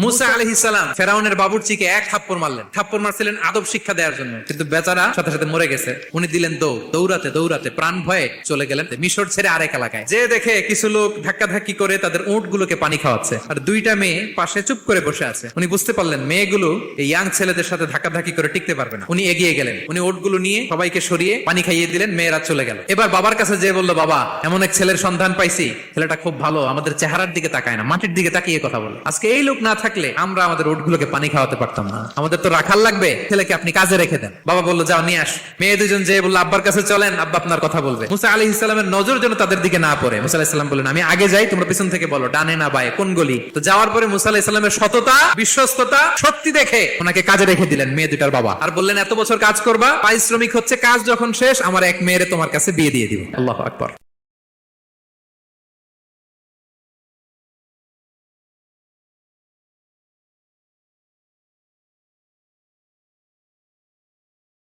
মুসা আলাইহিস সালাম ফেরাউনের বাবুর্চিকে এক থাপ্পড় মারলেন। থাপ্পড় মারছিলেন আদব শিক্ষা দেওয়ার জন্য, কিন্তু বেচারা সাথে সাথে মরে গেছে। উনি দিলেন দৌড়াতে দৌড়াতে প্রাণ ভয়ে চলে গেলেন মিশর ছেড়ে আরেক এলাকায়। যে দেখে কিছু লোক ধাক্কাধাক্কি করে তাদের উট গুলোকে পানি খাওয়াচ্ছে, আর দুইটা মেয়ে পাশে চুপ করে বসে আছে। উনি বুঝতে পারলেন মেয়েগুলো এই ইয়াং ছেলেদের সাথে ধাক্কাধাক্কি করে টিকতে পারবে না। উনি এগিয়ে গেলেন, উনি উট গুলো নিয়ে সবাইকে সরিয়ে পানি খাইয়ে দিলেন, মেয়েরা চলে গেল। এবার বাবার কাছে যে বললো, বাবা এমন এক ছেলের সন্ধান পাইছি, ছেলেটা খুব ভালো, আমাদের চেহারার দিকে তাকায় না, মাটির দিকে তাকিয়ে কথা বলে। আজকে এই লোক না থাকলে আমরা আমাদের উটগুলোকে পানি খাওয়াতে পারতাম না, আমাদের তো রাখাল লাগবে, ছেলেকে আপনি কাজে রেখে দেন। বাবা বললো, যাও নিয়ে আস। মেয়ে দুজন যে বললো, আব্বার কাছে চলেন, আব্বা আপনার কথা বলবে। মুসা আলাইহিস সালামের নজর যেন তাদের দিকে না পড়ে। মুসা আলাইহিস সালাম বললেন, আমি আগে যাই, তোমরা পিছন থেকে বলো ডানে না বায়ে কোন গলি। তো যাওয়ার পরে মুসা আলাইহিস সালামের সততা, বিশ্বস্ততা, সত্যি দেখে ওনাকে কাজে রেখে দিলেন মেয়ে দুটার বাবা। আর বললেন, এত বছর কাজ করবা, পারিশ্রমিক হচ্ছে কাজ যখন শেষ আমার এক মেয়েরে তোমার কাছে বিয়ে দিয়ে দিব। আল্লাহু আকবার।